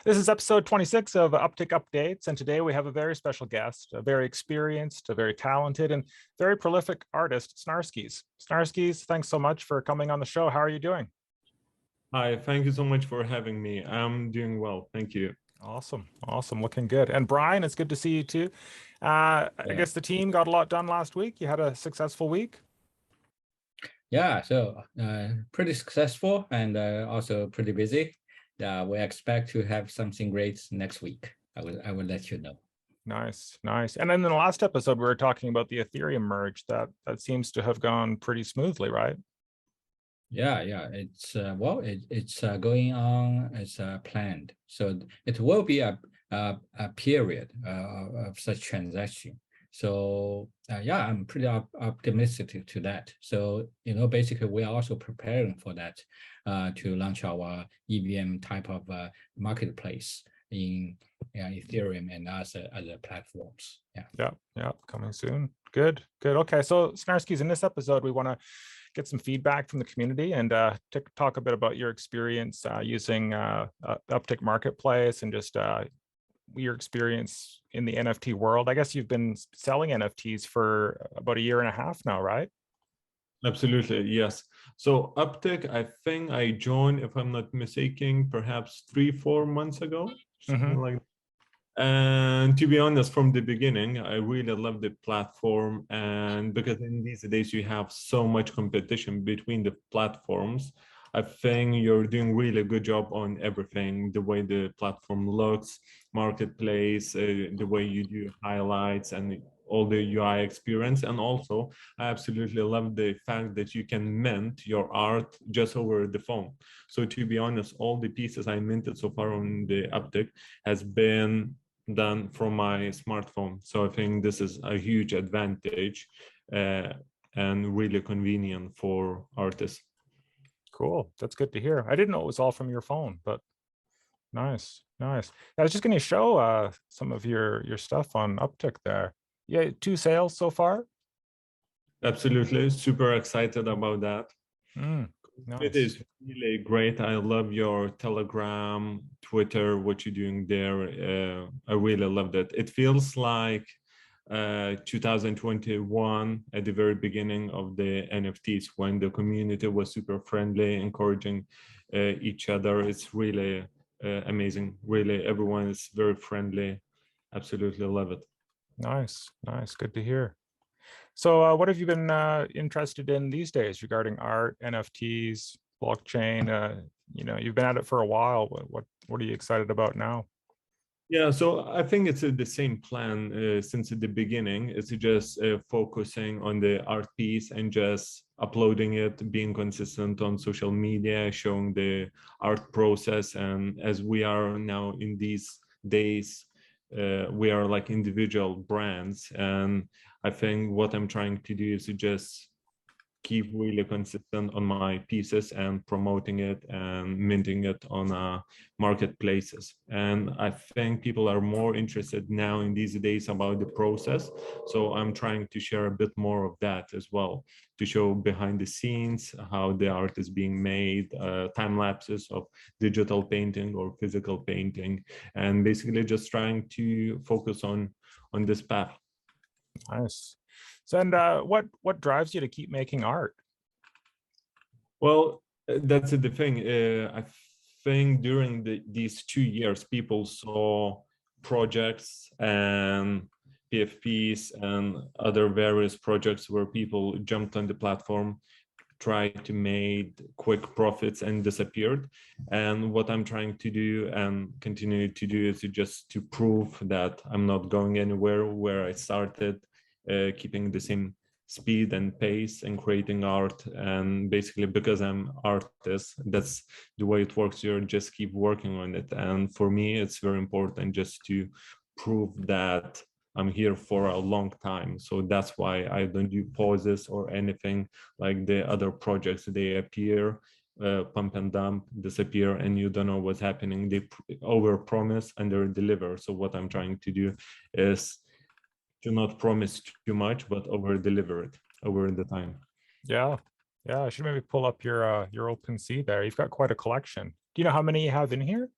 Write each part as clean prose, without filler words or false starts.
This is episode 26 of Uptick Updates, and today we have a very special guest, a very experienced, a very talented, and very prolific artist, Snarskis. Snarskis, thanks so much for coming on the show. How are you doing? Hi, thank you so much for having me. I'm doing well, thank you. Awesome, awesome, looking good. And Brian, it's good to see you too. I guess the team got a lot done last week. You had a successful week? Yeah, so pretty successful and also pretty busy. We expect to have something great next week. I will let you know. Nice, nice. And then in the last episode, we were talking about the Ethereum merge. That seems to have gone pretty smoothly, right? Yeah, it's it's going on as planned. So it will be a period of such transaction. So yeah, I'm pretty optimistic to that. So basically, we are also preparing for that to launch our EVM type of marketplace in Ethereum and other platforms. Yeah, coming soon. Good. Okay, so Snarskis, in this episode, we want to get some feedback from the community and talk a bit about your experience using Uptick Marketplace and just your experience in the NFT world. I guess you've been selling NFTs for about a year and a half now, right? Absolutely, yes. So Uptick, I think I joined, if I'm not mistaken, perhaps 3-4 months ago, something like that. And to be honest, from the beginning, I really love the platform. And because in these days you have so much competition between the platforms, I think you're doing really good job on everything, the way the platform looks, marketplace, the way you do highlights and all the UI experience. And also, I absolutely love the fact that you can mint your art just over the phone. So to be honest, all the pieces I minted so far on the Uptick has been done from my smartphone. So I think this is a huge advantage and really convenient for artists. Cool, that's good to hear. I didn't know it was all from your phone, but nice. I was just going to show some of your stuff on Uptick there. Yeah, 2 sales so far. Absolutely, super excited about that. Nice. It is really great. I love your Telegram, Twitter, what you're doing there. I really love that. It feels like 2021 at the very beginning of the NFTs when the community was super friendly, encouraging each other. It's really amazing. Really, everyone is very friendly. Absolutely love it. Nice. Good to hear. So what have you been interested in these days regarding art, NFTs, blockchain? You've been at it for a while. What are you excited about now? Yeah, so I think it's the same plan since the beginning. It's just focusing on the art piece and just uploading it, being consistent on social media, showing the art process. And as we are now in these days, we are like individual brands. And I think what I'm trying to do is to just keep really consistent on my pieces and promoting it and minting it on marketplaces. And I think people are more interested now in these days about the process. So I'm trying to share a bit more of that as well, to show behind the scenes how the art is being made, time lapses of digital painting or physical painting, and basically just trying to focus on this path. Nice. So, and what drives you to keep making art? Well, that's the thing. I think during these 2 years, people saw projects and PFPs and other various projects where people jumped on the platform, tried to make quick profits and disappeared. And what I'm trying to do and continue to do is to prove that I'm not going anywhere where I started, keeping the same speed and pace and creating art. And basically because I'm artist, that's the way it works. You just keep working on it. And for me, it's very important just to prove that I'm here for a long time. So that's why I don't do pauses or anything like the other projects. They appear, pump and dump, disappear, and you don't know what's happening. They over-promise and they deliver. So what I'm trying to do is to not promise too much, but over-deliver it over the time. Yeah, I should maybe pull up your OpenSea there. You've got quite a collection. Do you know how many you have in here?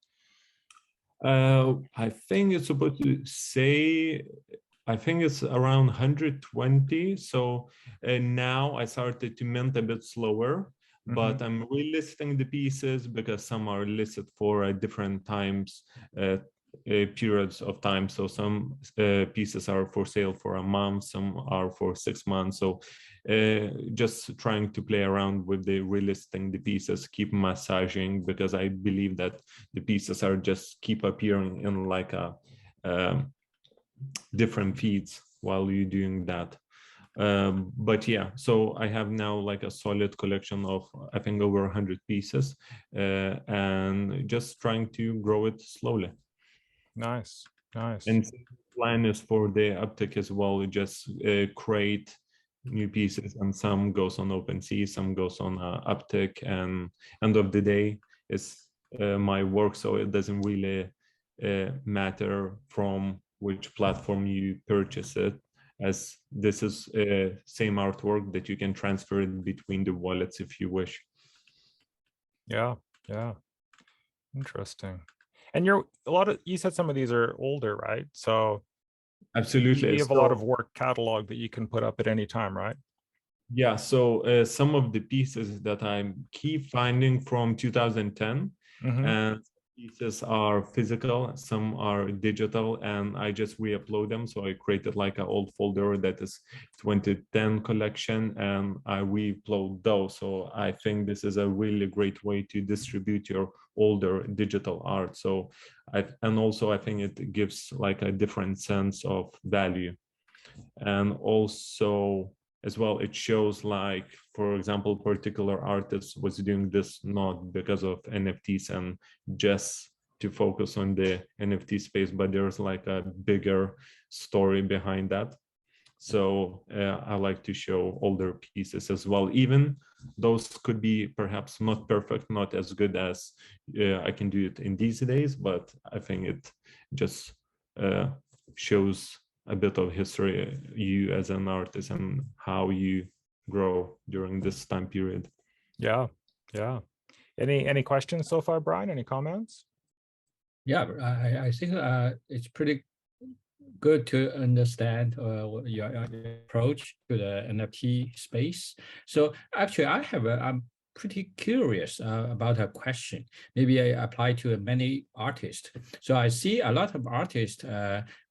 I think it's supposed to say, I think it's around 120. So now I started to mint a bit slower, but I'm relisting the pieces because some are listed for different times, periods of time. So some pieces are for sale for a month, some are for 6 months. So just trying to play around with the relisting the pieces, keep massaging, because I believe that the pieces are just keep appearing in like a different feeds while you're doing that. But yeah, so I have now like a solid collection of, I think, over 100 pieces, and just trying to grow it slowly. Nice. And the plan is for the Uptick as well, just create new pieces, and some goes on OpenSea, some goes on Uptick, and end of the day is my work, so it doesn't really matter from which platform you purchase it, as this is same artwork that you can transfer it between the wallets if you wish. Yeah, interesting. And you said some of these are older, right? So absolutely, you have a lot of work catalog that you can put up at any time, right? Yeah, so some of the pieces that I keep finding from 2010, and pieces are physical, some are digital, and I just re-upload them. So I created like an old folder that is 2010 collection, and I re-upload those. So I think this is a really great way to distribute your older digital art. So and also I think it gives like a different sense of value. And also as well, it shows like, for example, particular artists was doing this not because of NFTs and just to focus on the NFT space, but there's like a bigger story behind that. So I like to show older pieces as well. Even those could be perhaps not perfect, not as good as I can do it in these days, but I think it just shows a bit of history, you as an artist, and how you grow during this time period. Yeah. Any questions so far, Brian? Any comments? Yeah, I think it's pretty good to understand your approach to the NFT space. So actually, I'm pretty curious about a question. Maybe I apply to many artists. So I see a lot of artists.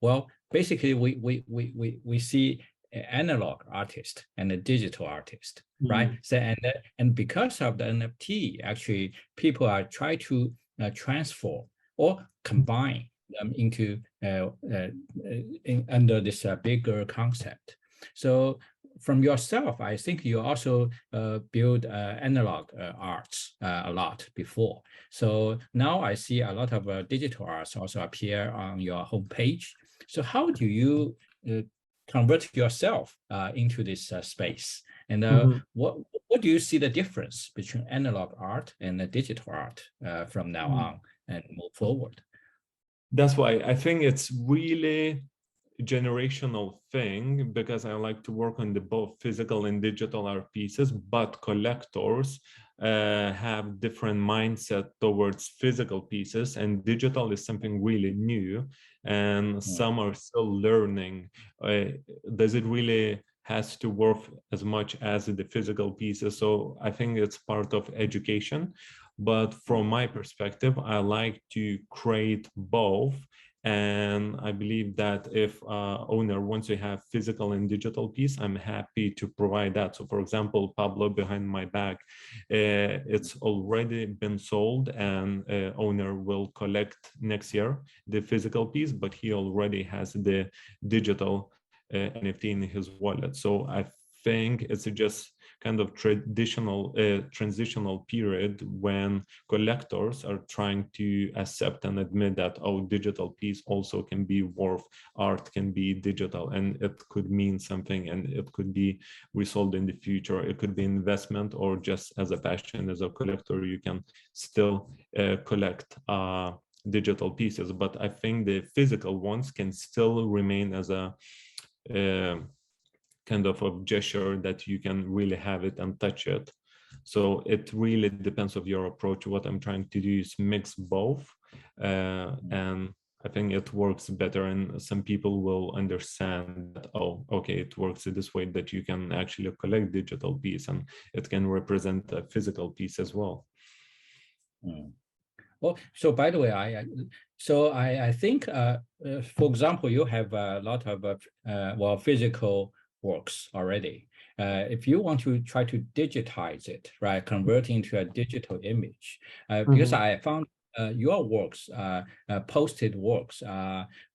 Well, basically, we see an analog artist and a digital artist, right? So and because of the NFT, actually, people are trying to transform or combine them into under this bigger concept. So from yourself, I think you also build analog arts a lot before. So now I see a lot of digital arts also appear on your homepage. So how do you convert yourself into this space? And what do you see the difference between analog art and the digital art from now on and move forward? That's why I think it's really a generational thing, because I like to work on the both physical and digital art pieces, but collectors have different mindset towards physical pieces, and digital is something really new, and some are still learning. Does it really has to work as much as the physical pieces? So I think it's part of education. But from my perspective, I like to create both. And I believe that if owner wants to have physical and digital piece, I'm happy to provide that. So for example, Pablo behind my back, it's already been sold, and owner will collect next year the physical piece, but he already has the digital NFT in his wallet. So I think it's just kind of transitional period when collectors are trying to accept and admit that, oh, digital piece also can be worth, art can be digital, and it could mean something, and it could be resold in the future. It could be investment, or just as a passion, as a collector, you can still collect digital pieces. But I think the physical ones can still remain as a kind of a gesture that you can really have it and touch it. So it really depends of your approach. What I'm trying to do is mix both, and I think it works better, and some people will understand that, oh, okay, it works this way, that you can actually collect digital piece and it can represent a physical piece as well. Well, so by the way, I think, for example, you have a lot of physical works already. If you want to try to digitize it, right, convert into a digital image, because I found your works, posted works,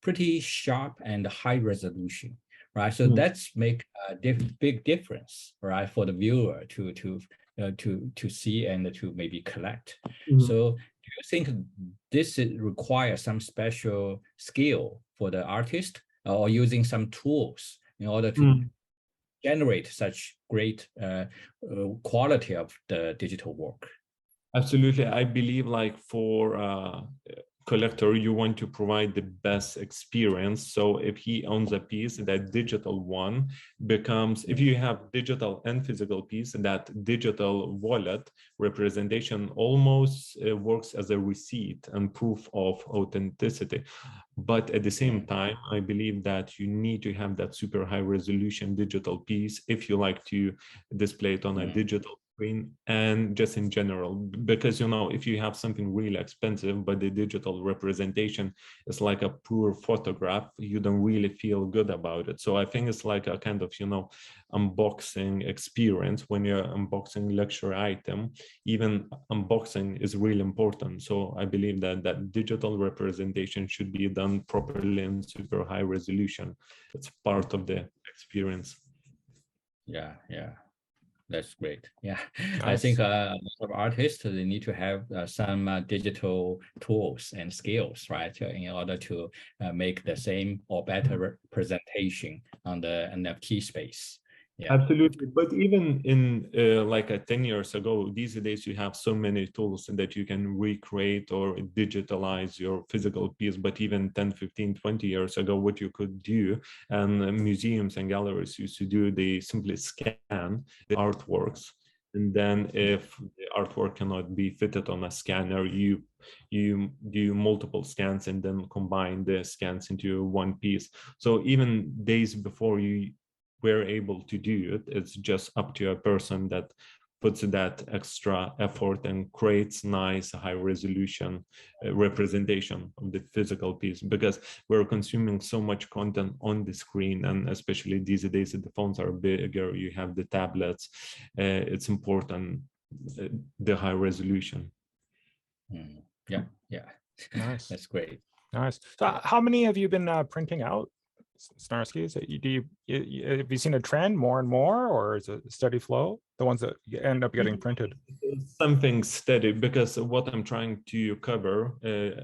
pretty sharp and high resolution, right? So that's make a big difference, right, for the viewer to see and to maybe collect. So do you think this requires some special skill for the artist, or using some tools in order to generate such great quality of the digital work? Absolutely. I believe like for collector, you want to provide the best experience. So if he owns a piece, that digital one becomes, if you have digital and physical piece, that digital wallet representation almost works as a receipt and proof of authenticity. But at the same time, I believe that you need to have that super high resolution digital piece if you like to display it on a digital screen, and just in general, because if you have something really expensive but the digital representation is like a poor photograph, you don't really feel good about it. So I think it's like a kind of unboxing experience. When you're unboxing luxury item, even unboxing is really important. So I believe that digital representation should be done properly in super high resolution. It's part of the experience. Yeah. That's great. Yeah, Nice. I think a lot of artists, they need to have some digital tools and skills, right, in order to make the same or better representation on the NFT space. Yeah. Absolutely. But even in like 10 years ago, these days you have so many tools that you can recreate or digitalize your physical piece. But even 10, 15, 20 years ago, what you could do, and museums and galleries used to do, they simply scan the artworks. And then if the artwork cannot be fitted on a scanner, you do multiple scans and then combine the scans into one piece. So even days before we're able to do it, it's just up to a person that puts that extra effort and creates nice high resolution representation of the physical piece, because we're consuming so much content on the screen, and especially these days the phones are bigger, you have the tablets, it's important, the high resolution. Yeah. Nice. That's great. Nice. So how many have you been printing out, Snarskis? Have you seen a trend more and more, or is it a steady flow, the ones that end up getting printed? Something steady, because what I'm trying to cover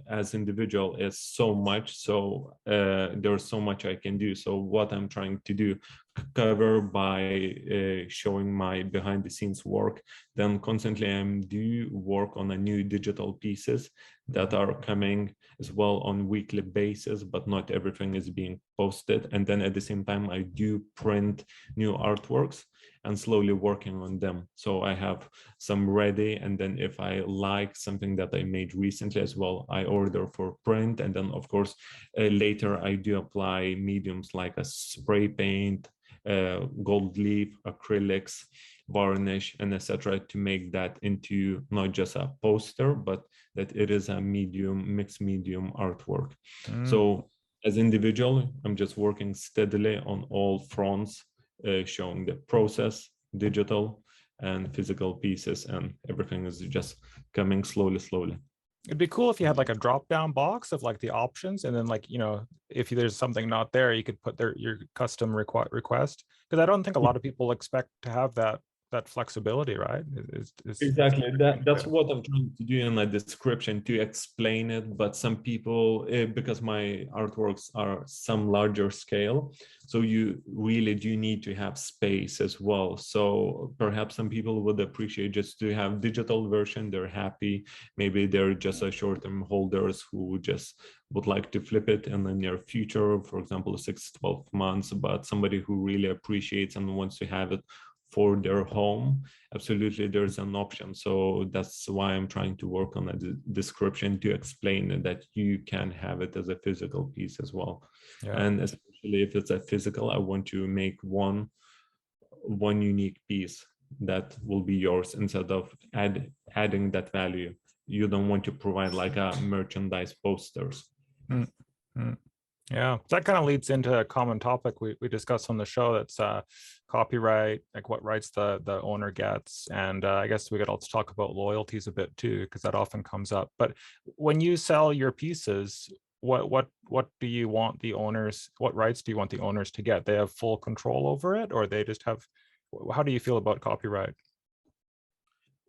as individual is so much, so there's so much I can do. So what I'm trying to do, cover by showing my behind the scenes work, then constantly I'm do work on a new digital pieces that are coming as well on weekly basis, but not everything is being posted. And then at the same time I do print new artworks and slowly working on them. So I have some ready, and then if I like something that I made recently as well, I order for print. And then of course later I do apply mediums like a spray paint, gold leaf, acrylics, varnish, and etc. to make that into not just a poster, but that it is a mixed medium artwork. So as individual, I'm just working steadily on all fronts, showing the process, digital and physical pieces, and everything is just coming slowly. It'd be cool if you had like a drop-down box of like the options, and then like, if there's something not there, you could put your custom request, because I don't think a lot of people expect to have that flexibility, right? Exactly. That's what I'm trying to do in my description, to explain it. But some people, because my artworks are some larger scale, so you really do need to have space as well. So perhaps some people would appreciate just to have digital version. They're happy. Maybe they're just a short-term holders who just would like to flip it in the near future, for example, 6-12 months. But somebody who really appreciates and wants to have it for their home, absolutely there's an option. So that's why I'm trying to work on a description to explain that you can have it as a physical piece as well. Yeah. And especially if it's a physical, I want to make one unique piece that will be yours instead of adding that value. You don't want to provide like a merchandise posters. Mm-hmm. Yeah, that kind of leads into a common topic we discussed on the show. That's copyright, like what rights the owner gets, and I guess we could also talk about loyalties a bit too, because that often comes up. But when you sell your pieces, what do you want the owners? What rights do you want the owners to get? They have full control over it, or they just have? How do you feel about copyright?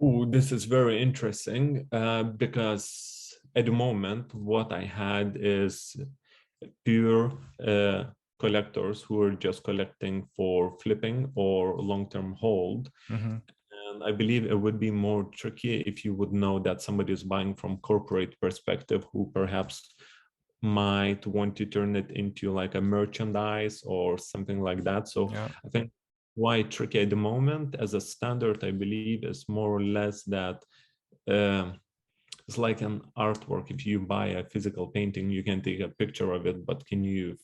Oh, this is very interesting because at the moment, what I had is pure collectors who are just collecting for flipping or long-term hold. Mm-hmm. And I believe it would be more tricky if you would know that somebody is buying from corporate perspective who perhaps might want to turn it into like a merchandise or something like that. So Yeah. I think why tricky at the moment as a standard, I believe, is more or less that it's like an artwork. If you buy a physical painting, you can take a picture of it, but can you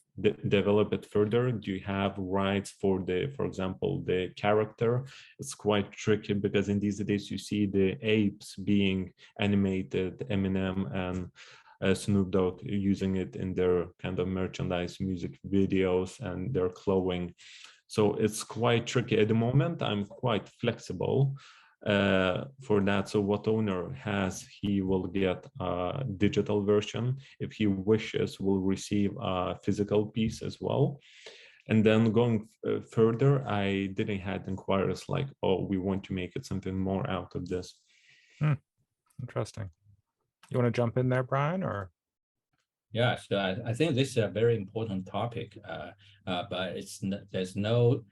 develop it further? Do you have rights for example, the character? It's quite tricky because in these days you see the apes being animated, Eminem and Snoop Dogg using it in their kind of merchandise, music videos, and their clothing. So it's quite tricky at the moment. I'm quite flexible for that. So what owner has, he will get a digital version. If he wishes, will receive a physical piece as well. And then going further, I didn't have inquiries like, oh, we want to make it something more out of this. Interesting. You want to jump in there, Brian, or? Yeah, so I think this is a very important topic, but there's no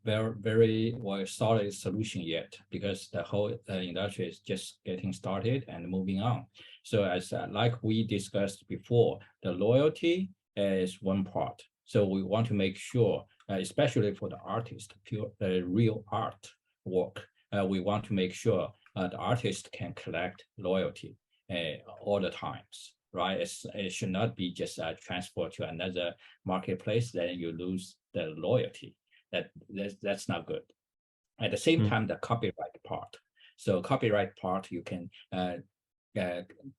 very solid solution yet because the whole industry is just getting started and moving on. So as like we discussed before, the loyalty is one part. So we want to make sure, especially for the artist, real art work, we want to make sure the artist can collect loyalty all the times. Right, it should not be just transfer to another marketplace. Then you lose the loyalty. That's not good. At the same time, the copyright part. So copyright part, you can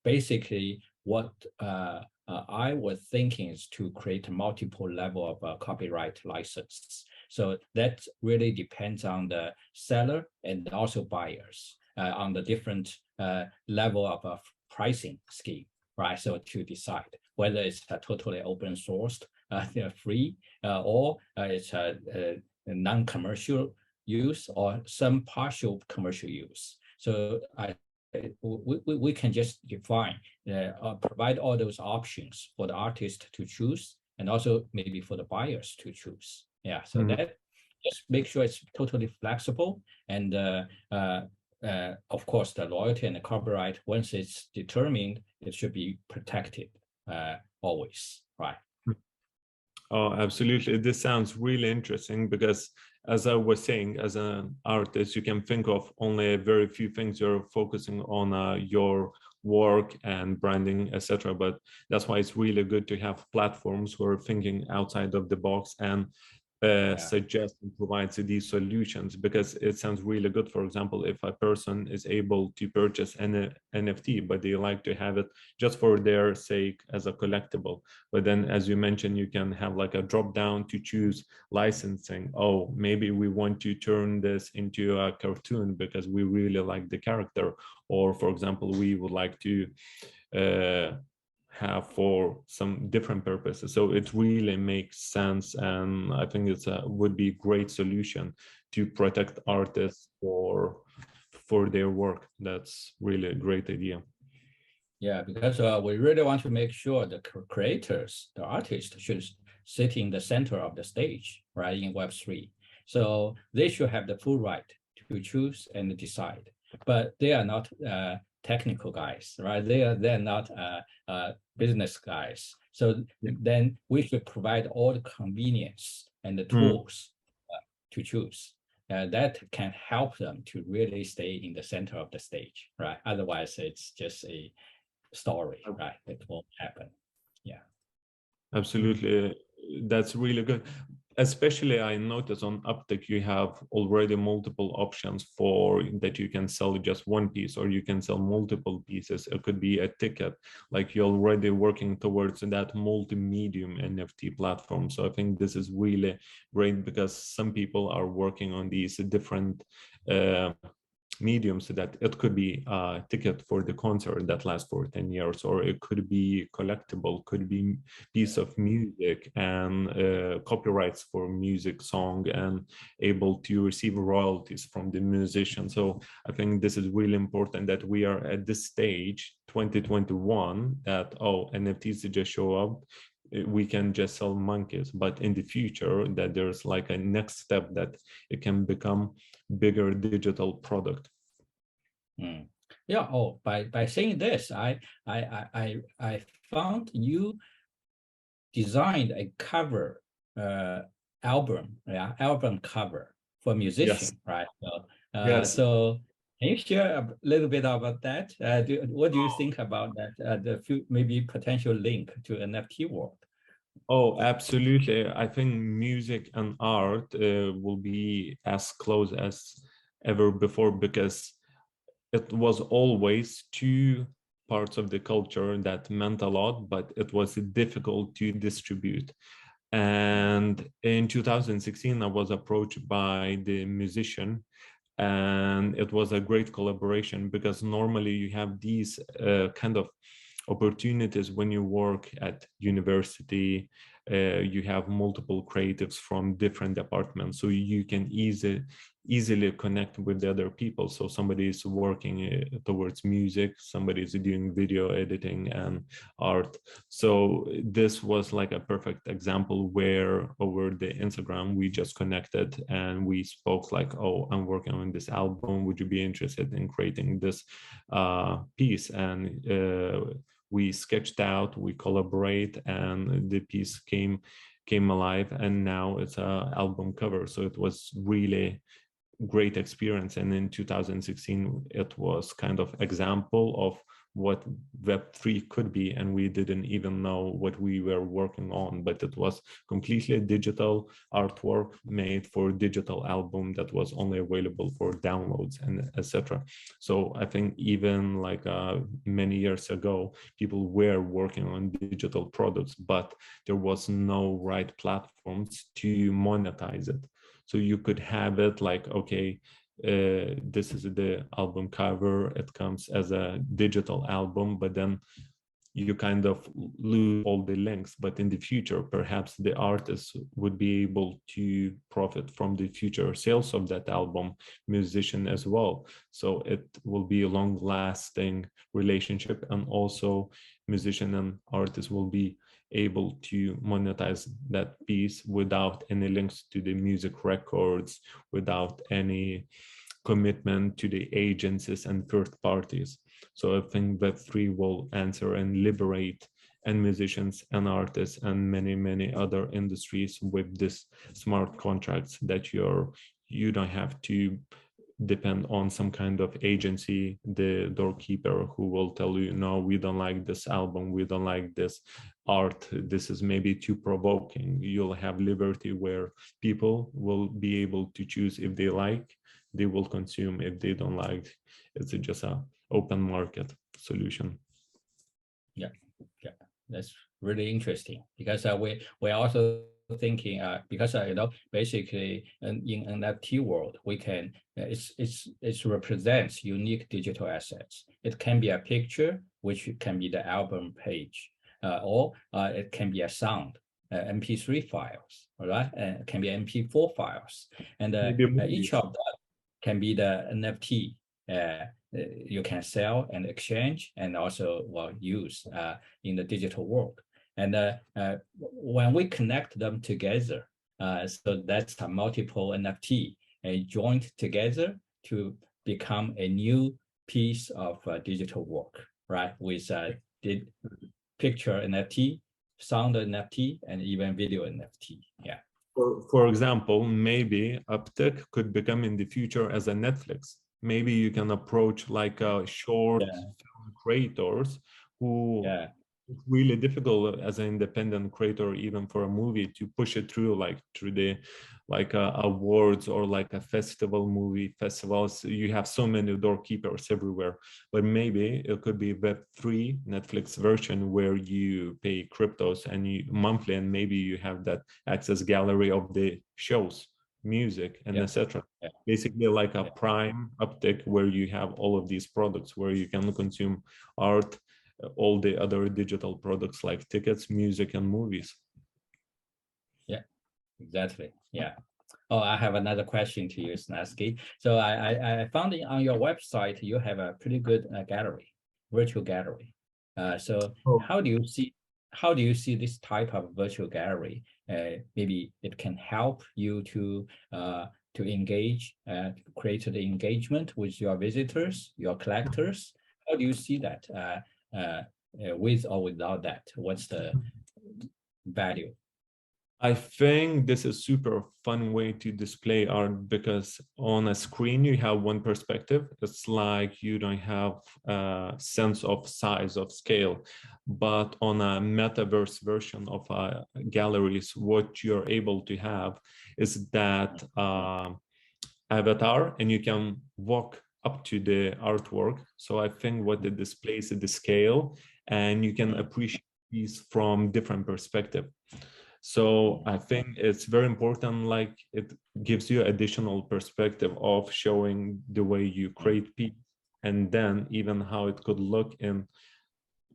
basically what I was thinking is to create multiple level of copyright license. So that really depends on the seller and also buyers on the different level of pricing scheme. Right, so to decide whether it's totally open sourced, free, or it's a non-commercial use or some partial commercial use. So we can just define, provide all those options for the artist to choose, and also maybe for the buyers to choose. Yeah, so that just make sure it's totally flexible and. Of course, the loyalty and the copyright, once it's determined, it should be protected always, right? Oh, absolutely. This sounds really interesting because, as I was saying, as an artist, you can think of only very few things you're focusing on your work and branding, etc. But that's why it's really good to have platforms who are thinking outside of the box and suggest and provide these solutions, because it sounds really good. For example, if a person is able to purchase an NFT, but they like to have it just for their sake as a collectible. But then, as you mentioned, you can have like a drop down to choose licensing. Oh, maybe we want to turn this into a cartoon because we really like the character. Or for example, we would like to have for some different purposes. So it really makes sense, and I think it's would be a great solution to protect artists for their work. That's really a great idea. Yeah, because we really want to make sure the creators, the artists, should sit in the center of the stage, right, in Web3. So they should have the full right to choose and decide, but they are not technical guys, right? They're not business guys. So then we should provide all the convenience and the tools to choose. that can help them to really stay in the center of the stage, right? Otherwise, it's just a story, right? It won't happen. Yeah. Absolutely. That's really good. Especially I noticed on Uptick, you have already multiple options for that you can sell just one piece, or you can sell multiple pieces. It could be a ticket, like you're already working towards that multi-medium NFT platform. So I think this is really great because some people are working on these different mediums, that it could be a ticket for the concert that lasts for 10 years, or it could be collectible, could be piece of music and copyrights for music song and able to receive royalties from the musician. So I think this is really important that we are at this stage 2021 that NFTs just show up, we can just sell monkeys, but in the future that there's like a next step that it can become bigger digital product. Yeah. Oh, by saying this, I found you designed a cover album cover for musician, yes. Right? So, yes. So can you share a little bit about that? What do you think about that? The maybe potential link to NFT world? Oh, absolutely. I think music and art will be as close as ever before, because it was always two parts of the culture that meant a lot, but it was difficult to distribute. And in 2016, I was approached by the musician, and it was a great collaboration, because normally you have these kind of opportunities when you work at university. You have multiple creatives from different departments, so you can easily connect with the other people. So somebody is working towards music, somebody is doing video editing and art. So this was like a perfect example where over the Instagram we just connected and we spoke like, oh, I'm working on this album, would you be interested in creating this piece? And we sketched out, we collaborate, and the piece came alive, and now it's an album cover. So it was really great experience. And in 2016, it was kind of example of what Web3 could be, and we didn't even know what we were working on, but it was completely digital artwork made for digital album that was only available for downloads and etc. So I think even like many years ago, people were working on digital products, but there was no right platforms to monetize it. So you could have it like, okay, this is the album cover, it comes as a digital album, but then you kind of lose all the links. But in the future, perhaps the artist would be able to profit from the future sales of that album, musician as well. So it will be a long-lasting relationship, and also musician and artist will be able to monetize that piece without any links to the music records, without any commitment to the agencies and third parties. So I think Web3 will answer and liberate and musicians and artists and many other industries with this smart contracts that you don't have to depend on some kind of agency, the doorkeeper, who will tell you, no, we don't like this album, we don't like this art, this is maybe too provoking. You'll have liberty where people will be able to choose. If they like, they will consume. If they don't like, it's just a open market solution. Yeah, that's really interesting, because we're also thinking because basically in NFT world we can it represents unique digital assets. It can be a picture, which can be the album page, or it can be a sound, MP3 files, all right, and it can be MP4 files, and each of that can be the NFT you can sell and exchange, and also use in the digital world. And when we connect them together, so that's a multiple NFT joined together to become a new piece of digital work, right? With picture NFT, sound NFT, and even video NFT. Yeah. For example, maybe Uptick could become in the future as a Netflix. Maybe you can approach like a short film creators who it's really difficult as an independent creator, even for a movie, to push it through like through the awards or like a festival, movie festivals. You have so many doorkeepers everywhere, but maybe it could be Web3 Netflix version where you pay cryptos and you monthly, and maybe you have that access gallery of the shows, music, and etc. Basically like a prime Uptick where you have all of these products where you can consume art, all the other digital products like tickets, music, and movies. Yeah, exactly. Yeah. Oh, I have another question to you, Snarski. So I found on your website you have a pretty good gallery, virtual gallery. So how do you see this type of virtual gallery? Maybe it can help you to engage, create the engagement with your visitors, your collectors. How do you see that? With or without that, what's the value? I think this is super fun way to display art because on a screen you have one perspective. It's like you don't have a sense of size of scale, but on a metaverse version of galleries, what you're able to have is that avatar, and you can walk up to the artwork. So I think what it displays is the scale, and you can appreciate these from different perspective. So I think it's very important, like it gives you additional perspective of showing the way you create piece, and then even how it could look in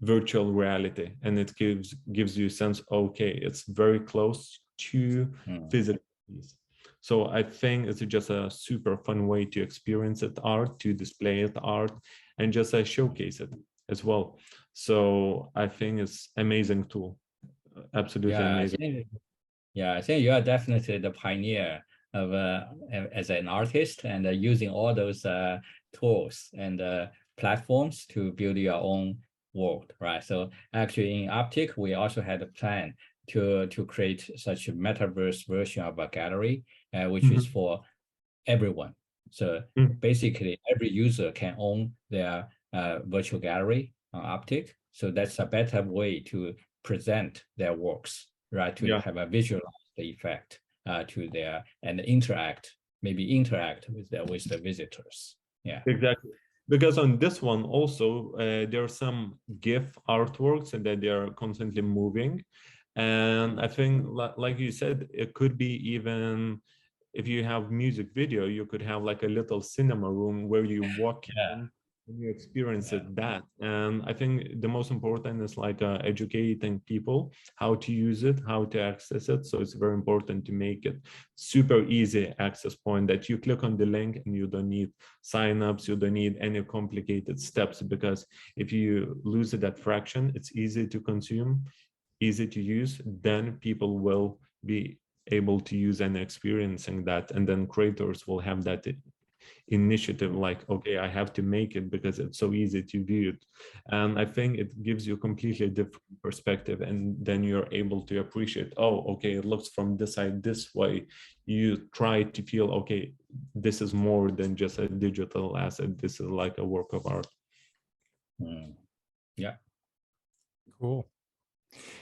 virtual reality. And it gives you a sense, okay, it's very close to physical piece. So I think it's just a super fun way to experience it art, to display it art, and just showcase it as well. So I think it's amazing tool. Absolutely amazing. I think you are definitely the pioneer of as an artist and using all those tools and platforms to build your own world, right? So actually in Uptick, we also had a plan to create such a metaverse version of a gallery, which is for everyone. So basically every user can own their virtual gallery on Uptick. So that's a better way to present their works, right? To have a visualized effect to their and interact with the visitors. Yeah, exactly. Because on this one also there are some GIF artworks and that they are constantly moving, and I think like you said, it could be even if you have music video, you could have like a little cinema room where you walk in and you experience it that. And I think the most important is like educating people how to use it, how to access it. So it's very important to make it super easy access point that you click on the link and you don't need signups, you don't need any complicated steps, because if you lose that fraction, it's easy to consume, easy to use, then people will be able to use and experiencing that, and then creators will have that initiative like, okay, I have to make it because it's so easy to view it. And I think it gives you a completely different perspective, and then you're able to appreciate, oh, okay, it looks from this side this way. You try to feel, okay, this is more than just a digital asset, this is like a work of art. Yeah, cool.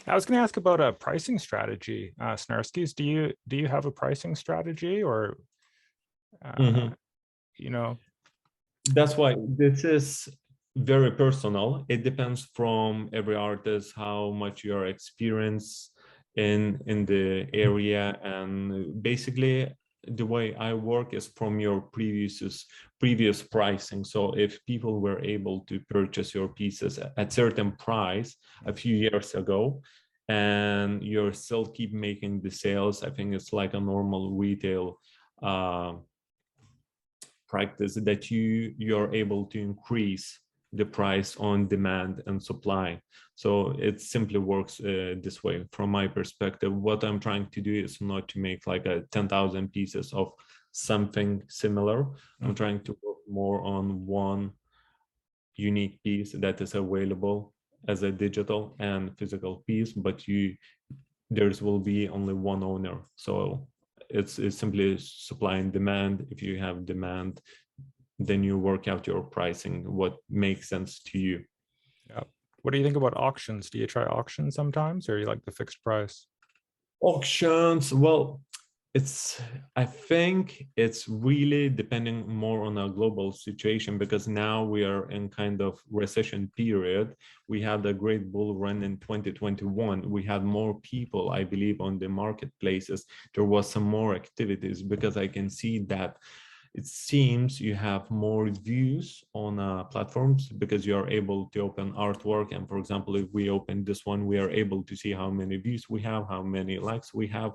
I was going to ask about a pricing strategy. Snarskis, do you have a pricing strategy, or you know? That's why this is very personal. It depends from every artist how much you're experienced in the area, and basically the way I work is from your previous pricing. So if people were able to purchase your pieces at certain price a few years ago, and you're still keep making the sales, I think it's like a normal retail practice that you're able to increase the price on demand and supply. So it simply works this way. From my perspective, what I'm trying to do is not to make like a 10,000 pieces of something similar. I'm trying to work more on one unique piece that is available as a digital and physical piece, but you there will be only one owner. So it's simply supply and demand. If you have demand, then you work out your pricing, what makes sense to you. Yeah. What do you think about auctions? Do you try auctions sometimes, or you like the fixed price? Auctions, well, I think it's really depending more on a global situation, because now we are in kind of recession period. We had a great bull run in 2021. We had more people, I believe, on the marketplaces. There was some more activities, because I can see that it seems you have more views on platforms, because you are able to open artwork. And for example, if we open this one, we are able to see how many views we have, how many likes we have.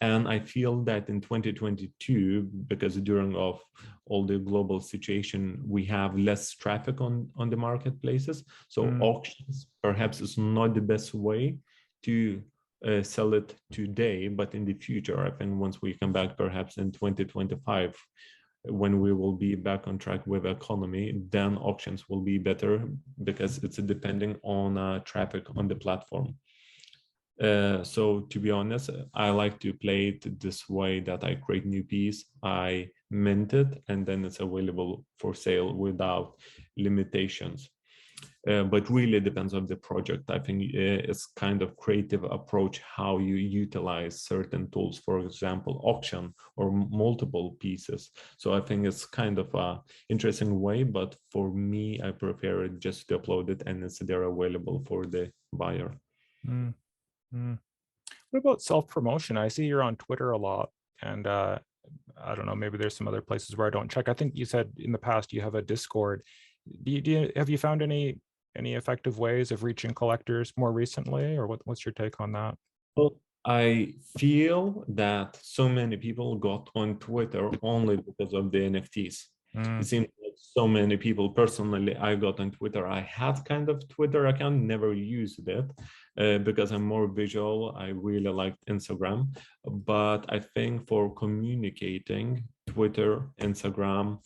And I feel that in 2022, because during of all the global situation, we have less traffic on the marketplaces. So auctions perhaps is not the best way to sell it today, but in the future, I think once we come back, perhaps in 2025, when we will be back on track with economy, then auctions will be better, because it's depending on traffic on the platform. So to be honest, I like to play it this way, that I create new piece, I mint it, and then it's available for sale without limitations. But really depends on the project. I think it's kind of creative approach how you utilize certain tools, for example, auction or multiple pieces. So I think it's kind of a interesting way, but for me, I prefer it just to upload it and it's there available for the buyer. What about self-promotion? I see you're on Twitter a lot, and I don't know, maybe there's some other places where I don't check. I think you said in the past you have a Discord. Have you found any effective ways of reaching collectors more recently, or what's your take on that? Well, I feel that so many people got on Twitter only because of the NFTs. It seems like so many people, personally, I got on Twitter. I had kind of Twitter account, never used it because I'm more visual. I really liked Instagram. But I think for communicating, Twitter, Instagram,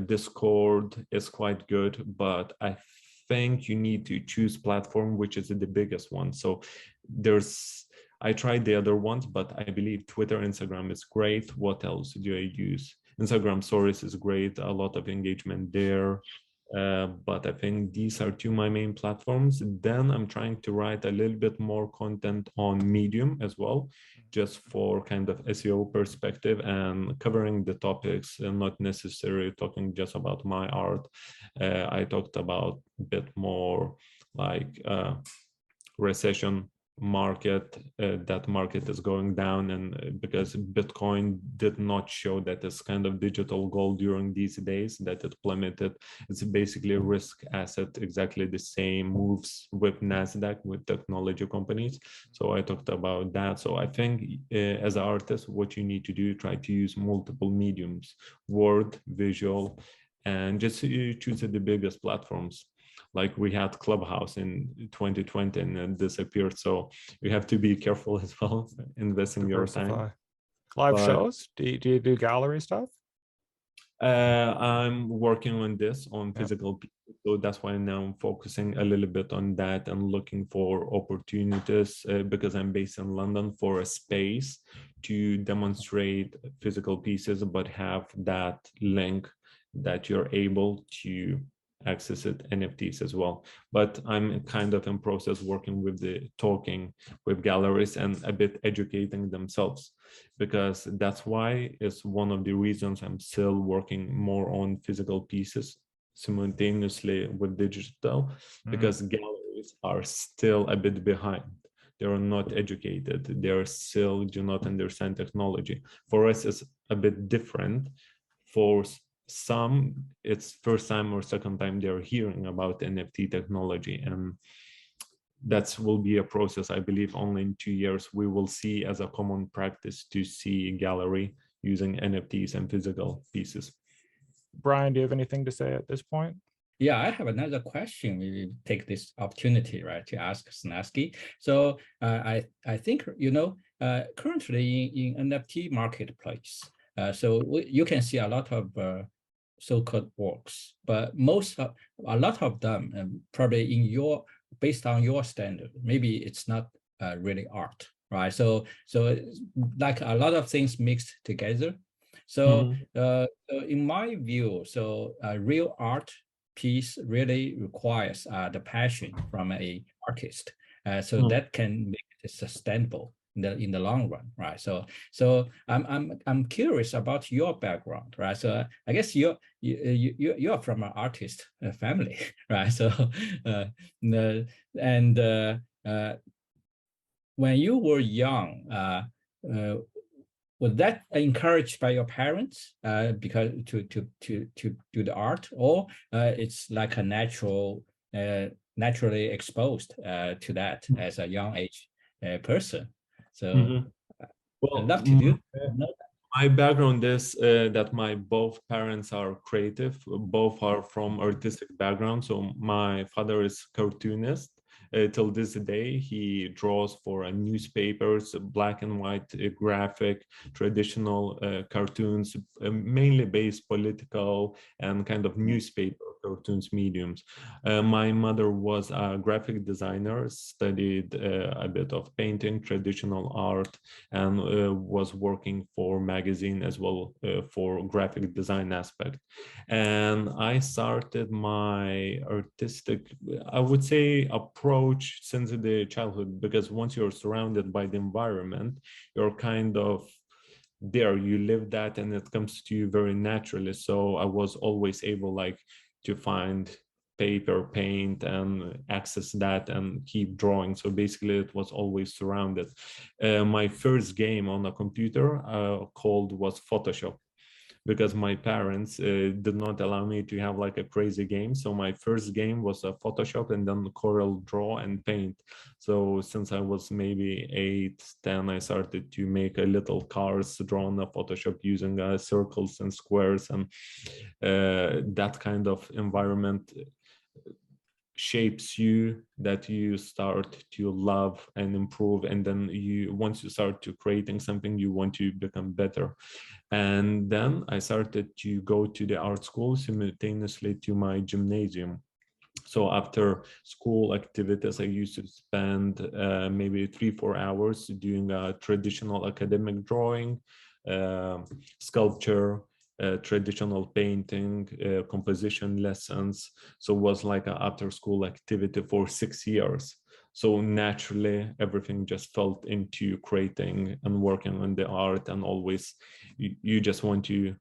Discord is quite good, but I think you need to choose platform which is the biggest one. So I tried the other ones, but I believe Twitter, Instagram is great. What else do I use? Instagram stories is great, a lot of engagement there. But I think these are two my main platforms. Then I'm trying to write a little bit more content on Medium as well, just for kind of SEO perspective and covering the topics and not necessarily talking just about my art. I talked about a bit more like recession market, that market is going down, and because Bitcoin did not show that it's kind of digital gold during these days, that it plummeted. It's basically a risk asset, exactly the same moves with NASDAQ, with technology companies. So I talked about that. So I think as an artist, what you need to do, try to use multiple mediums, word, visual, and just choose the biggest platforms. Like we had Clubhouse in 2020 and it disappeared. So you have to be careful as well, investing your time. Live shows? Do you do gallery stuff? I'm working on this, on physical pieces. So that's why now I'm focusing a little bit on that and looking for opportunities because I'm based in London, for a space to demonstrate physical pieces, but have that link that you're able to access it, NFTs as well. But I'm kind of in process working with talking with galleries and a bit educating themselves, because that's why it's one of the reasons I'm still working more on physical pieces simultaneously with digital, because galleries are still a bit behind. They are not educated. They still do not understand technology. For us, it's a bit different. For some, it's first time or second time they're hearing about NFT technology, and that will be a process. I believe only in 2 years we will see as a common practice to see gallery using NFTs and physical pieces. Brian, do you have anything to say at this point? Yeah, I have another question. We take this opportunity, right, to ask Snarskis. So I think, currently in NFT marketplace, so you can see a lot of so-called works, but a lot of them probably based on your standard, maybe it's not really art, right? So like a lot of things mixed together. So in my view, so a real art piece really requires the passion from a artist, so that can make it sustainable in the long run, right? So I'm curious about your background, right? So I guess you're from an artist family, right? So when you were young, was that encouraged by your parents because to do the art, or it's like a naturally exposed to that as a young age person? So Well, I'd love to do. my background is that my both parents are creative. Both are from artistic background. So my father is cartoonist. Till this day, he draws for newspapers, black and white graphic, traditional cartoons, mainly based political and kind of newspaper cartoons mediums. My mother was a graphic designer, studied a bit of painting, traditional art, and was working for magazine as well for graphic design aspect. And I started my artistic, I would say, approach since the childhood, because once you're surrounded by the environment, you're kind of there, you live that, and it comes to you very naturally. So I was always able like to find paper, paint, and access that and keep drawing. So basically it was always surrounded. My first game on a computer called was Photoshop, because my parents did not allow me to have like a crazy game. So my first game was a Photoshop, and then Corel Draw and Paint. So since I was maybe 8, 10, I started to make a little cars drawn on Photoshop using circles and squares, and that kind of environment shapes you, that you start to love and improve. And then once you start to creating something, you want to become better. And then I started to go to the art school simultaneously to my gymnasium. So after school activities, I used to spend maybe 3-4 hours doing traditional academic drawing, sculpture, traditional painting, composition lessons. So it was like an after school activity for 6 years. So naturally, everything just felt into creating and working on the art, and always you just want to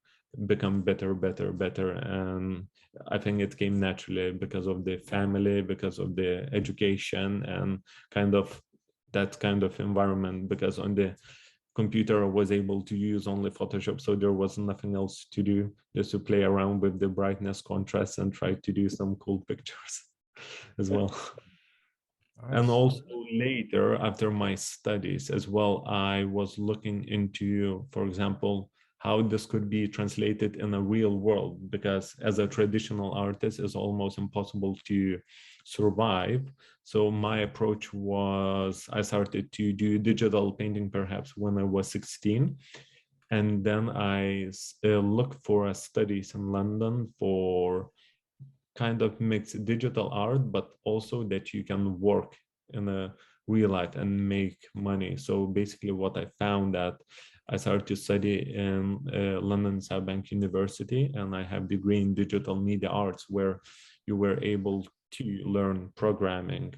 become better. And I think it came naturally because of the family, because of the education, and kind of that kind of environment. Because on the computer I was able to use only Photoshop, so there was nothing else to do, just to play around with the brightness, contrast, and try to do some cool pictures as well. Nice. And also later, after my studies as well, I was looking into, for example, how this could be translated in a real world, because as a traditional artist, it's almost impossible to survive. So my approach was, I started to do digital painting perhaps when I was 16. And then I looked for studies in London for kind of mixed digital art, but also that you can work in a real life and make money. So basically what I found, that I started to study in London South Bank University, and I have a degree in digital media arts, where you were able to learn programming,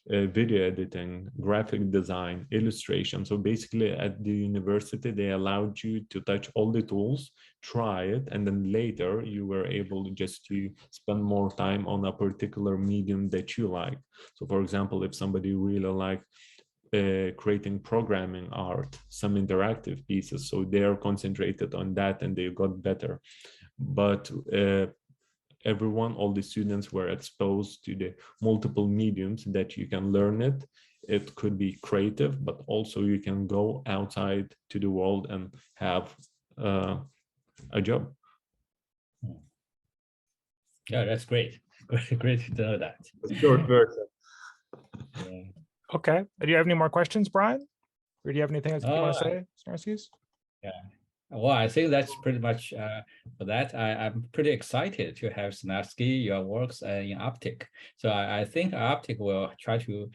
video editing, graphic design, illustration. So basically at the university, they allowed you to touch all the tools, try it, and then later you were able just to spend more time on a particular medium that you like. So for example, if somebody really liked creating programming art, some interactive pieces, so they are concentrated on that and they got better. But everyone, all the students were exposed to the multiple mediums that you can learn it. It could be creative, but also you can go outside to the world and have a job. Yeah, that's great. Great to know that. Short version. Yeah. Okay. Do you have any more questions, Brian? Or do you have anything else you want to say, Snarskis? Yeah. Well, I think that's pretty much for that. I'm pretty excited to have Snarskis, your works in Uptick. So I think Uptick will try to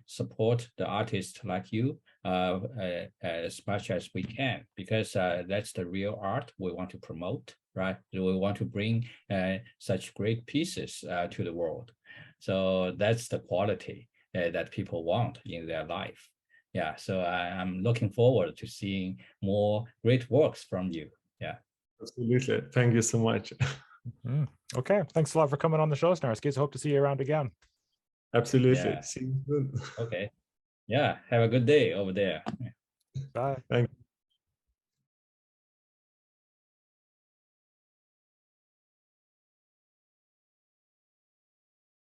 support the artists like you as much as we can, because that's the real art we want to promote, right? We want to bring such great pieces to the world. So that's the quality that people want in their life. Yeah, so I'm looking forward to seeing more great works from you. Yeah. Absolutely. Thank you so much. Okay. Thanks a lot for coming on the show, Snarskis. Hope to see you around again. Absolutely. Yeah. See you soon. Okay. Yeah. Have a good day over there. Bye. Thank you.